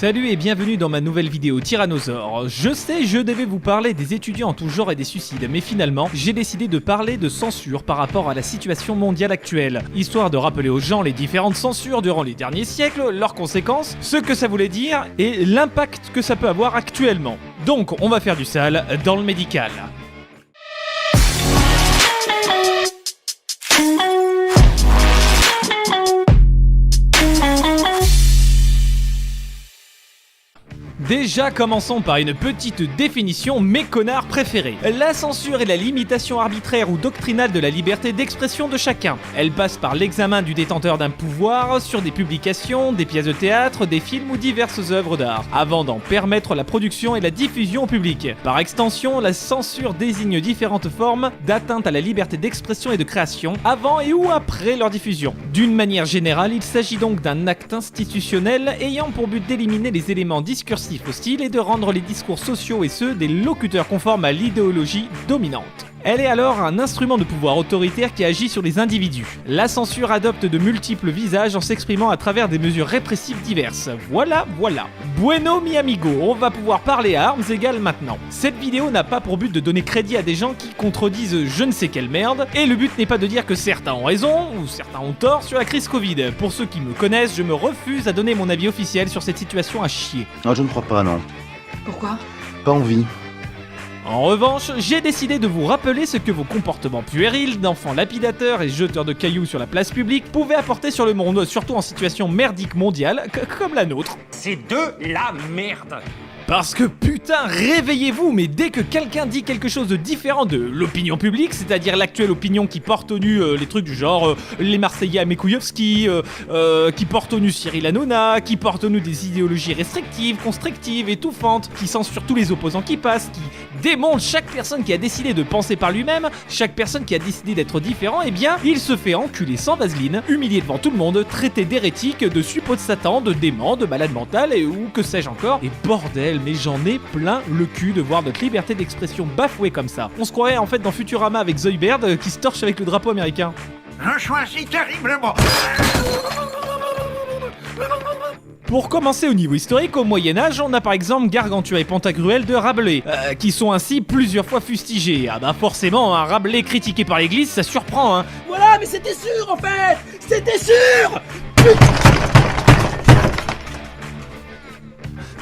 Salut et bienvenue dans ma nouvelle vidéo Tyrannosaure. Je sais, je devais vous parler des étudiants en tout genre et des suicides, mais finalement, j'ai décidé de parler de censure par rapport à la situation mondiale actuelle, histoire de rappeler aux gens les différentes censures durant les derniers siècles, leurs conséquences, ce que ça voulait dire et l'impact que ça peut avoir actuellement. Donc, on va faire du sale dans le médical. Déjà, commençons par une petite définition, mes connards préférés. La censure est la limitation arbitraire ou doctrinale de la liberté d'expression de chacun. Elle passe par l'examen du détenteur d'un pouvoir sur des publications, des pièces de théâtre, des films ou diverses œuvres d'art, avant d'en permettre la production et la diffusion au public. Par extension, la censure désigne différentes formes d'atteinte à la liberté d'expression et de création, avant et ou après leur diffusion. D'une manière générale, il s'agit donc d'un acte institutionnel ayant pour but d'éliminer les éléments discursifs hostiles et de rendre les discours sociaux et ceux des locuteurs conformes à l'idéologie dominante. Elle est alors un instrument de pouvoir autoritaire qui agit sur les individus. La censure adopte de multiples visages en s'exprimant à travers des mesures répressives diverses. Voilà. Bueno mi amigo, on va pouvoir parler à armes égales maintenant. Cette vidéo n'a pas pour but de donner crédit à des gens qui contredisent je ne sais quelle merde, et le but n'est pas de dire que certains ont raison ou certains ont tort sur la crise Covid. Pour ceux qui me connaissent, je me refuse à donner mon avis officiel sur cette situation à chier. Non, je ne crois pas, non. Pourquoi ? Pas envie. En revanche, j'ai décidé de vous rappeler ce que vos comportements puérils d'enfants lapidateurs et jeteurs de cailloux sur la place publique pouvaient apporter sur le monde, surtout en situation merdique mondiale, comme la nôtre. C'est de la merde. Parce que putain, réveillez-vous, mais dès que quelqu'un dit quelque chose de différent de l'opinion publique, c'est-à-dire l'actuelle opinion qui porte au nu les trucs du genre les Marseillais à Mekouillevski, qui porte au nu Cyril Hanouna, qui porte au nu des idéologies restrictives, constrictives, étouffantes, qui censure tous les opposants qui passent, qui démonte chaque personne qui a décidé de penser par lui-même, chaque personne qui a décidé d'être différent, eh bien, il se fait enculer sans vaseline, humilié devant tout le monde, traité d'hérétique, de suppôt de Satan, de dément, de malade mental et ou que sais-je encore. Et bordel, mais j'en ai plein le cul de voir notre liberté d'expression bafouée comme ça. On se croirait en fait dans Futurama avec Zoidberg qui se torche avec le drapeau américain. Je choisis terriblement. Pour commencer au niveau historique, au Moyen-Âge, on a par exemple Gargantua et Pantagruel de Rabelais, qui sont ainsi plusieurs fois fustigés. Ah bah forcément, un Rabelais critiqué par l'église, ça surprend, hein. Voilà, mais c'était sûr en fait ! C'était sûr !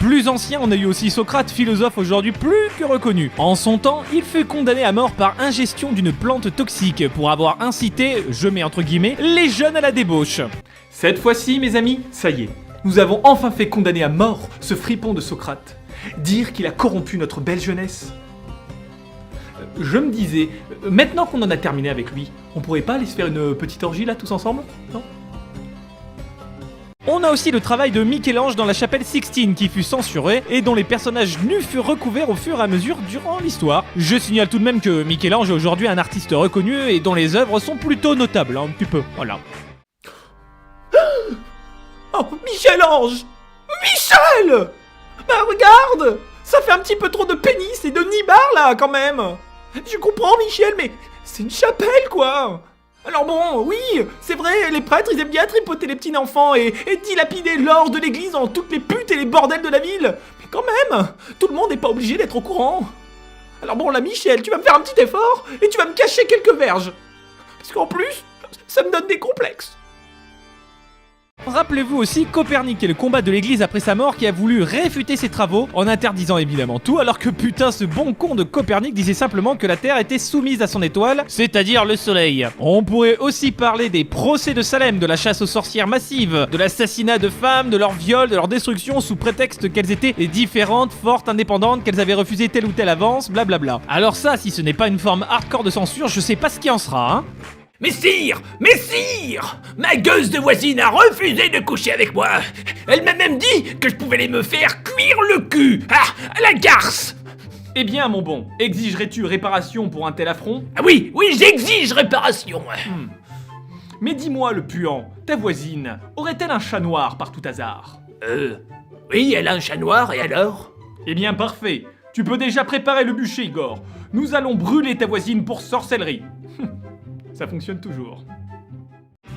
Plus ancien, on a eu aussi Socrate, philosophe aujourd'hui plus que reconnu. En son temps, il fut condamné à mort par ingestion d'une plante toxique pour avoir incité, je mets entre guillemets, les jeunes à la débauche. Cette fois-ci, mes amis, ça y est. Nous avons enfin fait condamner à mort ce fripon de Socrate. Dire qu'il a corrompu notre belle jeunesse. Je me disais, maintenant qu'on en a terminé avec lui, on pourrait pas aller se faire une petite orgie là tous ensemble, non ? On a aussi le travail de Michel-Ange dans la chapelle Sixtine qui fut censuré et dont les personnages nus furent recouverts au fur et à mesure durant l'histoire. Je signale tout de même que Michel-Ange est aujourd'hui un artiste reconnu et dont les œuvres sont plutôt notables, un petit peu, voilà. Oh, Michel-Ange! Michel! Bah regarde! Ça fait un petit peu trop de pénis et de nibards là quand même! Je comprends Michel, mais c'est une chapelle quoi! Alors bon, oui, c'est vrai, les prêtres ils aiment bien tripoter les petits enfants et dilapider l'or de l'église en toutes les putes et les bordels de la ville! Mais quand même, tout le monde n'est pas obligé d'être au courant! Alors bon là Michel, tu vas me faire un petit effort et tu vas me cacher quelques verges! Parce qu'en plus, ça me donne des complexes! Rappelez-vous aussi Copernic et le combat de l'église après sa mort qui a voulu réfuter ses travaux en interdisant évidemment tout alors que putain ce bon con de Copernic disait simplement que la Terre était soumise à son étoile, c'est-à-dire le soleil. On pourrait aussi parler des procès de Salem, de la chasse aux sorcières massive, de l'assassinat de femmes, de leur viol, de leur destruction sous prétexte qu'elles étaient différentes, fortes, indépendantes, qu'elles avaient refusé telle ou telle avance, blablabla. Alors ça, si ce n'est pas une forme hardcore de censure, je sais pas ce qui en sera, hein. Mais sire! Ma gueuse de voisine a refusé de coucher avec moi. Elle m'a même dit que je pouvais aller me faire cuire le cul. Ah, à la garce! Eh bien, mon bon, exigerais-tu réparation pour un tel affront? Ah oui, j'exige réparation. Mais dis-moi, le puant, ta voisine, aurait-elle un chat noir par tout hasard? Oui, elle a un chat noir, et alors? Eh bien, parfait. Tu peux déjà préparer le bûcher, Igor. Nous allons brûler ta voisine pour sorcellerie. Ça fonctionne toujours.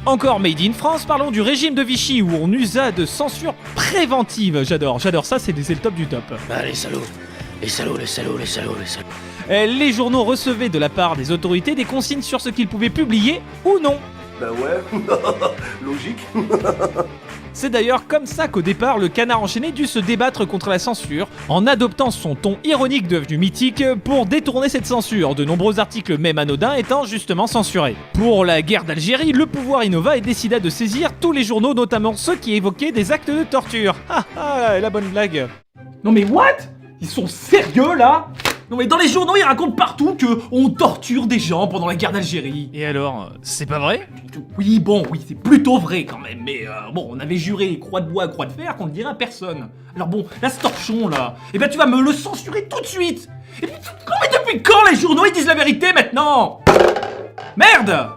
Encore made in France, parlons du régime de Vichy où on usa de censure préventive. J'adore ça, c'est le top du top. Ah, les salauds. Les salauds. Les journaux recevaient de la part des autorités des consignes sur ce qu'ils pouvaient publier ou non. Bah ouais, logique. C'est d'ailleurs comme ça qu'au départ, le Canard enchaîné dut se débattre contre la censure, en adoptant son ton ironique devenu mythique pour détourner cette censure, de nombreux articles même anodins étant justement censurés. Pour la guerre d'Algérie, le pouvoir innova et décida de saisir tous les journaux, notamment ceux qui évoquaient des actes de torture. La bonne blague. Non mais what? Ils sont sérieux là? Non mais dans les journaux ils racontent partout que on torture des gens pendant la guerre d'Algérie. Et alors, c'est pas vrai? Oui c'est plutôt vrai quand même, mais bon, on avait juré croix de bois, croix de fer qu'on ne dirait à personne. Alors bon, là ce torchon là, eh ben tu vas me le censurer tout de suite. Et puis, mais depuis quand les journaux ils disent la vérité maintenant? Merde!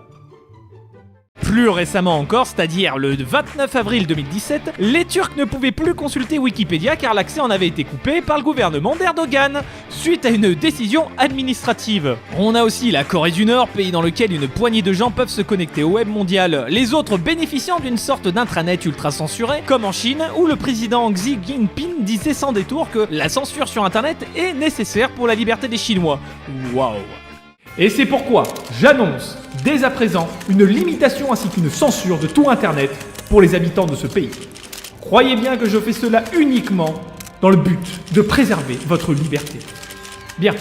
Plus récemment encore, c'est-à-dire le 29 avril 2017, les Turcs ne pouvaient plus consulter Wikipédia car l'accès en avait été coupé par le gouvernement d'Erdogan, suite à une décision administrative. On a aussi la Corée du Nord, pays dans lequel une poignée de gens peuvent se connecter au web mondial, les autres bénéficiant d'une sorte d'intranet ultra censuré, comme en Chine, où le président Xi Jinping disait sans détour que la censure sur internet est nécessaire pour la liberté des Chinois. Waouh! Et c'est pourquoi j'annonce dès à présent une limitation ainsi qu'une censure de tout internet pour les habitants de ce pays. Croyez bien que je fais cela uniquement dans le but de préserver votre liberté. Bien.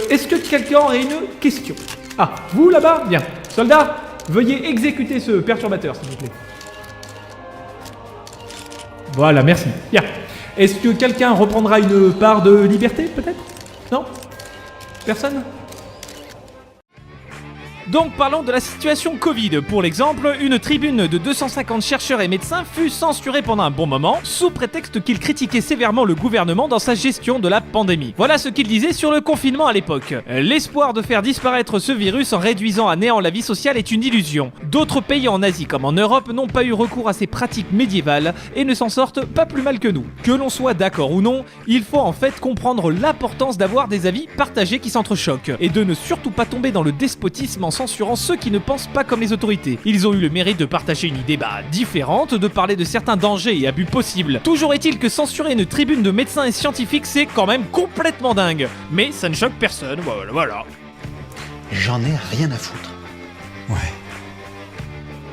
Est-ce que quelqu'un aurait une question? Ah, vous là-bas? Bien. Soldats, veuillez exécuter ce perturbateur, s'il vous plaît. Voilà, merci. Bien. Est-ce que quelqu'un reprendra une part de liberté, peut-être? Non? Personne? Donc parlons de la situation Covid. Pour l'exemple, une tribune de 250 chercheurs et médecins fut censurée pendant un bon moment, sous prétexte qu'ils critiquaient sévèrement le gouvernement dans sa gestion de la pandémie. Voilà ce qu'ils disaient sur le confinement à l'époque. L'espoir de faire disparaître ce virus en réduisant à néant la vie sociale est une illusion. D'autres pays en Asie comme en Europe n'ont pas eu recours à ces pratiques médiévales et ne s'en sortent pas plus mal que nous. Que l'on soit d'accord ou non, il faut en fait comprendre l'importance d'avoir des avis partagés qui s'entrechoquent, et de ne surtout pas tomber dans le despotisme en censurant ceux qui ne pensent pas comme les autorités. Ils ont eu le mérite de partager une idée différente, de parler de certains dangers et abus possibles. Toujours est-il que censurer une tribune de médecins et scientifiques, c'est quand même complètement dingue. Mais ça ne choque personne, voilà. J'en ai rien à foutre. Ouais.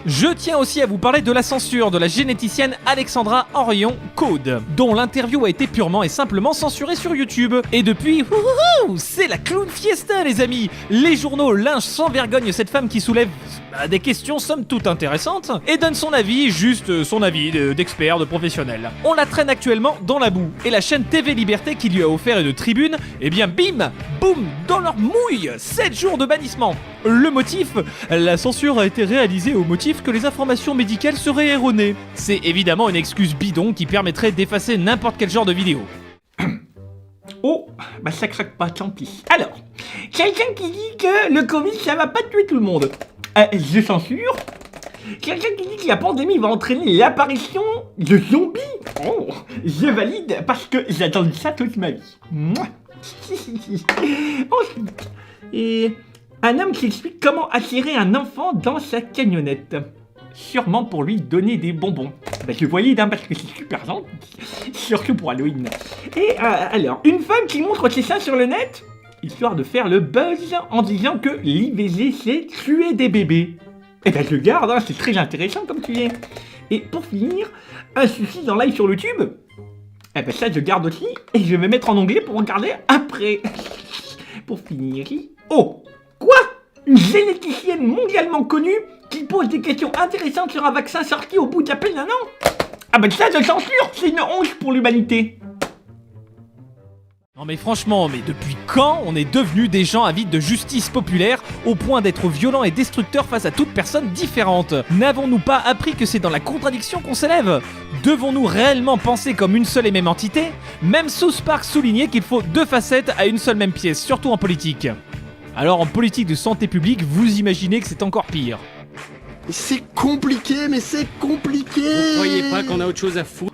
Je tiens aussi à vous parler de la censure de la généticienne Alexandra Henrion-Caude, dont l'interview a été purement et simplement censurée sur YouTube. Et depuis, c'est la clown fiesta les amis. Les journaux lynchent sans vergogne cette femme qui soulève des questions somme toute intéressantes et donne son avis, juste son avis d'expert, de professionnel. On la traîne actuellement dans la boue, et la chaîne TV Liberté qui lui a offert une tribune, eh bien bim, boum, dans leur mouille, 7 jours de bannissement. Le motif, la censure a été réalisée au motif que les informations médicales seraient erronées. C'est évidemment une excuse bidon qui permettrait d'effacer n'importe quel genre de vidéo. Oh, bah ça craque pas, tant pis. Alors, quelqu'un qui dit que le Covid ça va pas tuer tout le monde. Je censure. Quelqu'un qui dit que la pandémie va entraîner l'apparition de zombies. Oh, je valide parce que j'attends ça toute ma vie. Ensuite, et un homme qui explique comment attirer un enfant dans sa camionnette. Sûrement pour lui donner des bonbons. Bah je valide parce que c'est super gentil. Surtout pour Halloween. Et alors, une femme qui montre ses seins sur le net, histoire de faire le buzz en disant que l'IVG c'est tuer des bébés. Et ben je garde, hein, c'est très intéressant comme tu es. Et pour finir, un suicide en live sur YouTube. Et ben ça je garde aussi, et je vais me mettre en onglet pour regarder après. Pour finir, oh, quoi? Une généticienne mondialement connue qui pose des questions intéressantes sur un vaccin sorti au bout d'à peine un an? Ah ben ça je censure, c'est une honte pour l'humanité. Non mais franchement, mais depuis quand on est devenus des gens avides de justice populaire au point d'être violents et destructeurs face à toute personne différente? N'avons-nous pas appris que c'est dans la contradiction qu'on s'élève? Devons-nous réellement penser comme une seule et même entité? Même South Park soulignait qu'il faut 2 facettes à une seule même pièce, surtout en politique. Alors en politique de santé publique, vous imaginez que c'est encore pire. C'est compliqué, mais c'est compliqué. Vous croyez pas qu'on a autre chose à foutre?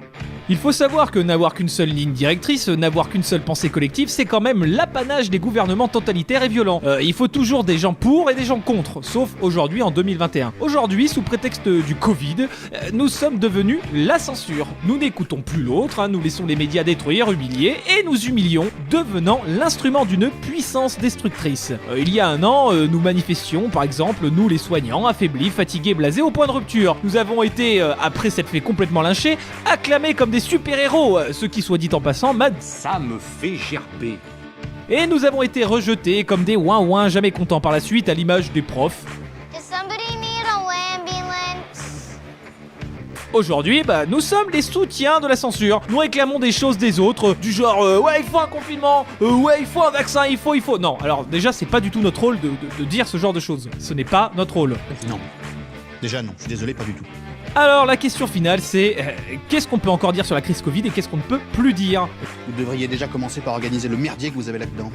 Il faut savoir que n'avoir qu'une seule ligne directrice, n'avoir qu'une seule pensée collective, c'est quand même l'apanage des gouvernements totalitaires et violents. Il faut toujours des gens pour et des gens contre, sauf aujourd'hui en 2021. Aujourd'hui, sous prétexte du Covid, nous sommes devenus la censure. Nous n'écoutons plus l'autre, nous laissons les médias détruire, humilier, et nous humilions, devenant l'instrument d'une puissance destructrice. Il y a un an, nous manifestions, par exemple, nous les soignants, affaiblis, fatigués, blasés, au point de rupture. Nous avons été, après s'être fait complètement lyncher, acclamés comme des super-héros, ce qui, soit dit en passant, m'a... Ça me fait gerber. Et nous avons été rejetés comme des ouin-ouin jamais contents par la suite, à l'image des profs. Does somebody need a ambulance? Aujourd'hui, nous sommes les soutiens de la censure. Nous réclamons des choses des autres, du genre ouais, il faut un confinement, ouais, il faut un vaccin, il faut... Non, alors déjà, c'est pas du tout notre rôle de dire ce genre de choses. Ce n'est pas notre rôle. Non. Déjà non, je suis désolé, pas du tout. Alors la question finale c'est qu'est-ce qu'on peut encore dire sur la crise Covid et qu'est-ce qu'on ne peut plus dire? Vous devriez déjà commencer par organiser le merdier que vous avez là-dedans.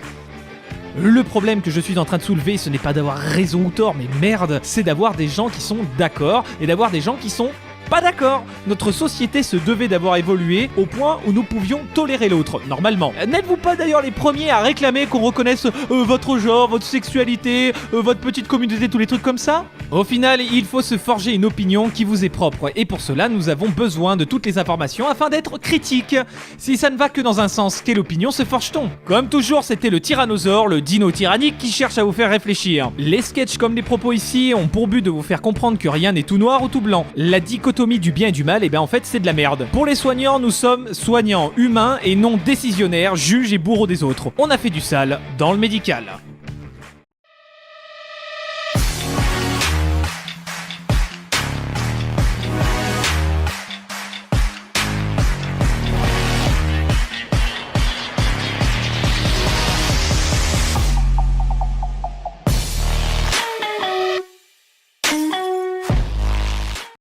Le problème que je suis en train de soulever, ce n'est pas d'avoir raison ou tort, mais merde, c'est d'avoir des gens qui sont d'accord et d'avoir des gens qui sont pas d'accord. Notre société se devait d'avoir évolué au point où nous pouvions tolérer l'autre, normalement. N'êtes-vous pas d'ailleurs les premiers à réclamer qu'on reconnaisse votre genre, votre sexualité, votre petite communauté, tous les trucs comme ça? Au final, il faut se forger une opinion qui vous est propre, et pour cela, nous avons besoin de toutes les informations afin d'être critiques. Si ça ne va que dans un sens, quelle opinion se forge-t-on? Comme toujours, c'était le tyrannosaure, le dino tyrannique qui cherche à vous faire réfléchir. Les sketchs comme les propos ici ont pour but de vous faire comprendre que rien n'est tout noir ou tout blanc. La dichotomie du bien et du mal, en fait c'est de la merde. Pour les soignants, nous sommes soignants, humains et non décisionnaires, juges et bourreaux des autres. On a fait du sale dans le médical.